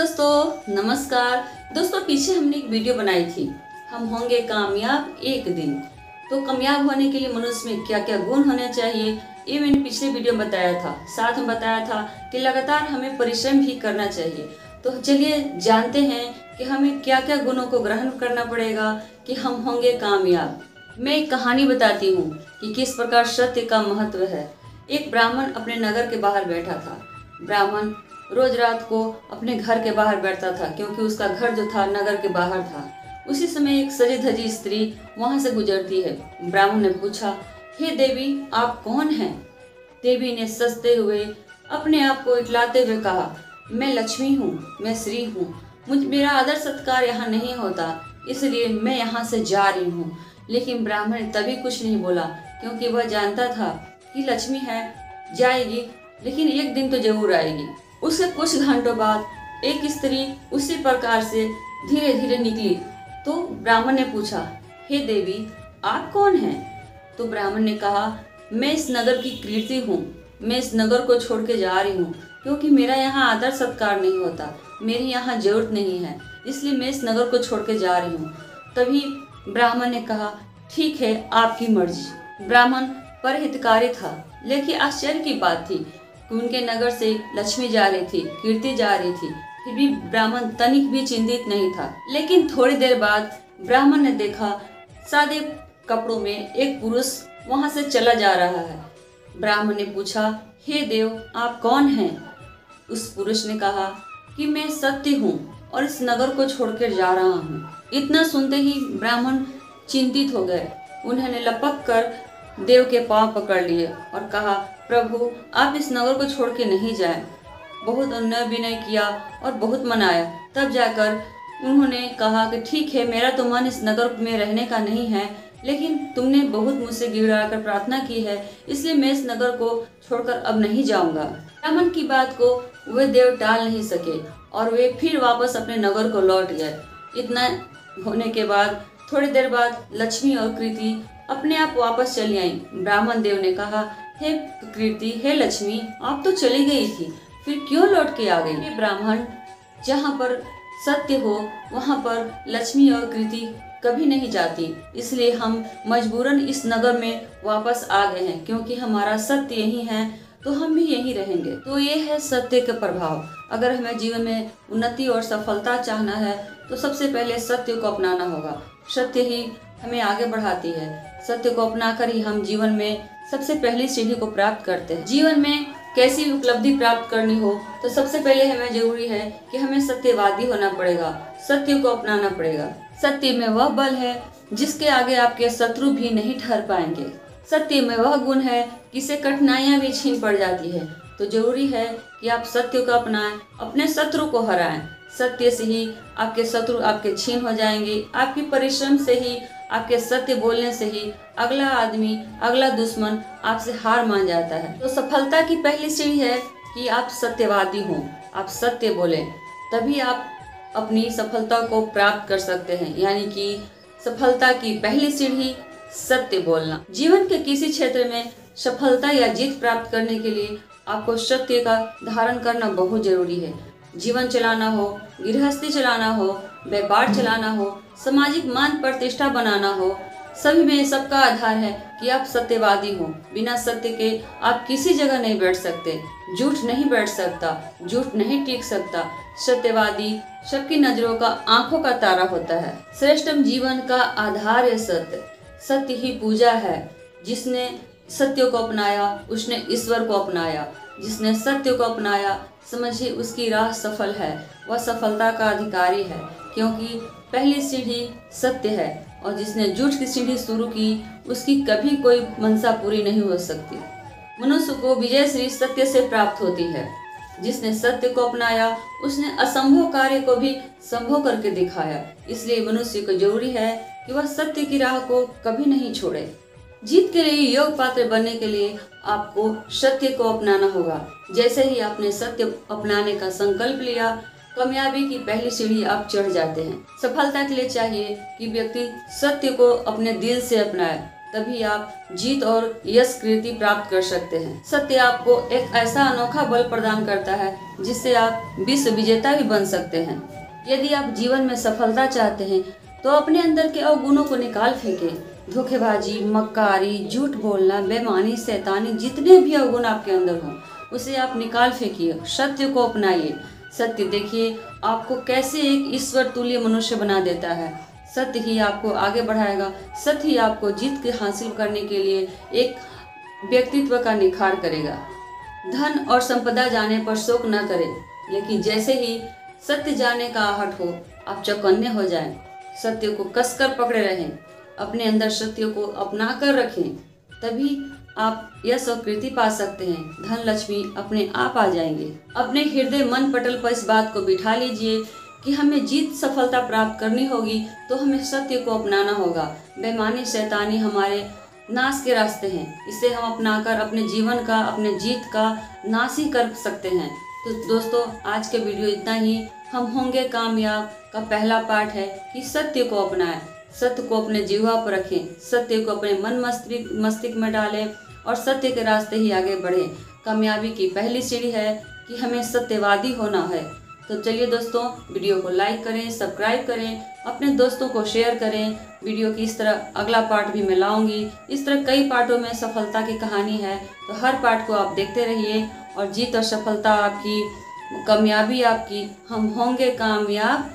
दोस्तों, नमस्कार। दोस्तों, पीछे हमने एक वीडियो बनाई थी, हम होंगे कामयाब एक दिन। तो कामयाब होने के लिए मनुष्य में क्या क्या गुण होने चाहिए, ये मैंने पिछले वीडियो में बताया था। साथ में बताया था कि लगातार हमें परिश्रम भी करना चाहिए। तो चलिए जानते हैं कि हमें क्या क्या गुणों को ग्रहण करना पड़ेगा कि हम होंगे कामयाब। मैं एक कहानी बताती हूँ कि किस प्रकार सत्य का महत्व है। एक ब्राह्मण अपने नगर के बाहर बैठा था। ब्राह्मण रोज रात को अपने घर के बाहर बैठता था, क्योंकि उसका घर जो था नगर के बाहर था। उसी समय एक सजी धजी स्त्री वहां से गुजरती है। ब्राह्मण ने पूछा, हे देवी, आप कौन हैं? देवी ने सजते हुए अपने आप को इटलाते हुए कहा, मैं लक्ष्मी हूँ, मैं श्री हूँ। मेरा आदर सत्कार यहाँ नहीं होता, इसलिए मैं यहाँ से जा रही हूँ। लेकिन ब्राह्मण ने तभी कुछ नहीं बोला, क्योंकि वह जानता था कि लक्ष्मी है, जाएगी, लेकिन एक दिन तो जरूर आएगी। उसके कुछ घंटों बाद एक स्त्री उसी प्रकार से धीरे धीरे निकली। तो ब्राह्मण ने पूछा, हे देवी, आप कौन हैं? तो ब्राह्मण ने कहा, मैं इस नगर की कीर्ति हूँ, मैं इस नगर को छोड़ के जा रही हूँ, क्योंकि मेरा यहाँ आदर सत्कार नहीं होता, मेरी यहाँ जरूरत नहीं है, इसलिए मैं इस नगर को छोड़ के जा रही हूँ। तभी ब्राह्मण ने कहा, ठीक है, आपकी मर्जी। ब्राह्मण परहितकारी था, लेकिन आश्चर्य की बात थी कि उनके नगर से लक्ष्मी जा रही थी, कीर्ति जा रही थी, फिर भी ब्राह्मण तनिक भी चिंतित नहीं था। लेकिन थोड़ी देर बाद ब्राह्मण ने देखा, सादे कपड़ों में एक पुरुष वहां से चला जा रहा है। ब्राह्मण ने पूछा, हे देव, आप कौन हैं? उस पुरुष ने कहा कि मैं सत्य हूँ और इस नगर को छोड़कर जा रहा हूँ। इतना सुनते ही ब्राह्मण चिंतित हो गए। उन्होंने लपक कर देव के पांव पकड़ लिए और कहा, प्रभु, आप इस नगर को छोड़ के नहीं जाएं। बहुत अनुनय विनय किया और बहुत मनाया, तब जाकर उन्होंने कहा कि ठीक है, मेरा तो मन इस नगर में रहने का नहीं है, लेकिन तुमने बहुत मुझसे गिड़गिड़ाकर प्रार्थना की है, इसलिए मैं इस नगर को छोड़कर अब नहीं जाऊंगा। ब्राह्मण की बात को वे देव टाल नहीं सके और वे फिर वापस अपने नगर को लौट गए। इतना होने के बाद थोड़ी देर बाद लक्ष्मी और कृति अपने आप वापस चली आई। ब्राह्मण देव ने कहा, हे कृति, हे लक्ष्मी, आप तो चली गई थी, फिर क्यों लौट के आ गई? ब्राह्मण, जहाँ पर सत्य हो वहाँ पर लक्ष्मी और कृति कभी नहीं जाती, इसलिए हम मजबूरन इस नगर में वापस आ गए हैं, क्योंकि हमारा सत्य यही है, तो हम भी यहीं रहेंगे। तो ये है सत्य का प्रभाव। अगर हमें जीवन में उन्नति और सफलता चाहना है तो सबसे पहले सत्य को अपनाना होगा। सत्य ही हमें आगे बढ़ाती है। सत्य को अपनाकर ही हम जीवन में सबसे पहली सीढ़ी को प्राप्त करते हैं। जीवन में कैसी उपलब्धि प्राप्त करनी हो तो सबसे पहले हमें जरूरी है कि हमें सत्यवादी होना पड़ेगा, सत्य को अपनाना पड़ेगा। सत्य में वह बल है जिसके आगे आपके शत्रु भी नहीं ठहर पाएंगे। सत्य में वह गुण है कि इससे कठिनाइयां भी छीन पड़ जाती है। तो जरूरी है कि आप सत्य को अपनाएं, अपने शत्रु को हराएं। सत्य से ही आपके शत्रु आपके छीन हो जाएंगे। आपकी परिश्रम से ही, आपके सत्य बोलने से ही अगला आदमी, अगला दुश्मन आपसे हार मान जाता है। तो सफलता की पहली सीढ़ी है कि आप सत्यवादी हों, आप सत्य बोलें, तभी आप अपनी सफलता को प्राप्त कर सकते हैं। यानी कि सफलता की पहली सीढ़ी सत्य बोलना। जीवन के किसी क्षेत्र में सफलता या जीत प्राप्त करने के लिए आपको सत्य का धारण करना बहुत जरूरी है। जीवन चलाना हो, गृहस्थी चलाना हो, व्यापार चलाना हो, सामाजिक मान प्रतिष्ठा बनाना हो, सभी में सबका आधार है कि आप सत्यवादी हो। बिना सत्य के आप किसी जगह नहीं बैठ सकते। झूठ नहीं बैठ सकता, झूठ नहीं टिक सकता। सत्यवादी सबकी नजरों का, आंखों का तारा होता है। श्रेष्ठतम जीवन का आधार है सत्य। सत्य ही पूजा है। जिसने सत्य को अपनाया उसने ईश्वर को अपनाया। जिसने सत्य को अपनाया समझिए उसकी राह सफल है, वह सफलता का अधिकारी है, क्योंकि पहली सीढ़ी सत्य है और जिसने झूठ की सीढ़ी शुरू की उसकी कभी कोई मनसा पूरी नहीं हो सकती। मनुष्य को विजय श्री सत्य से प्राप्त होती है। जिसने सत्य को अपनाया उसने असंभव कार्य को भी संभव करके दिखाया। इसलिए मनुष्य को जरूरी है कि वह सत्य की राह को कभी नहीं छोड़े। जीत के लिए योग पात्र बनने के लिए आपको सत्य को अपनाना होगा। जैसे ही आपने सत्य अपनाने का संकल्प लिया, कामयाबी की पहली सीढ़ी आप चढ़ जाते हैं। सफलता के लिए चाहिए कि व्यक्ति सत्य को अपने दिल से अपनाए, तभी आप जीत और यश कृति प्राप्त कर सकते हैं। सत्य आपको एक ऐसा अनोखा बल प्रदान करता है जिससे आप विश्व विजेता भी बन सकते हैं। यदि आप जीवन में सफलता चाहते हैं तो अपने अंदर के अवगुणों को निकाल फेंकें। धोखेबाजी, मक्कारी, झूठ बोलना, बेईमानी, शैतानी, जितने भी अवगुण आपके अंदर हों उसे आप निकाल फेंकिए। सत्य को अपनाइए। सत्य देखिए आपको कैसे एक ईश्वर तुल्य मनुष्य बना देता है। सत्य ही आपको आगे बढ़ाएगा। सत्य ही आपको जीत के हासिल करने के लिए एक व्यक्तित्व का निखार करेगा। धन और संपदा जाने पर शोक न करें, लेकिन जैसे ही सत्य जाने का आहट हो आप चौकन्ने हो जाएं। सत्य को कसकर पकड़े रहें, अपने अंदर सत्य को अपना कर रखें, तभी आप यश और कृति पा सकते हैं। धन लक्ष्मी अपने आप आ जाएंगे। अपने हृदय मन पटल पर इस बात को बिठा लीजिए कि हमें जीत सफलता प्राप्त करनी होगी तो हमें सत्य को अपनाना होगा। बेईमानी, शैतानी हमारे नाश के रास्ते हैं। इसे हम अपनाकर अपने जीवन का, अपने जीत का नाश ही कर सकते हैं। तो दोस्तों आज के वीडियो इतना ही। हम होंगे कामयाब का पहला पार्ट है कि सत्य को अपनाएं, सत्य को अपने जीवा पर रखें, सत्य को अपने मन मस्तिष्क में डालें और सत्य के रास्ते ही आगे बढ़ें। कामयाबी की पहली सीढ़ी है कि हमें सत्यवादी होना है। तो चलिए दोस्तों, वीडियो को लाइक करें, सब्सक्राइब करें, अपने दोस्तों को शेयर करें। वीडियो की इस तरह अगला पार्ट भी मैं लाऊंगी। इस तरह कई पार्टों में सफलता की कहानी है, तो हर पार्ट को आप देखते रहिए और जीत और सफलता आपकी, कामयाबी आपकी। हम होंगे कामयाब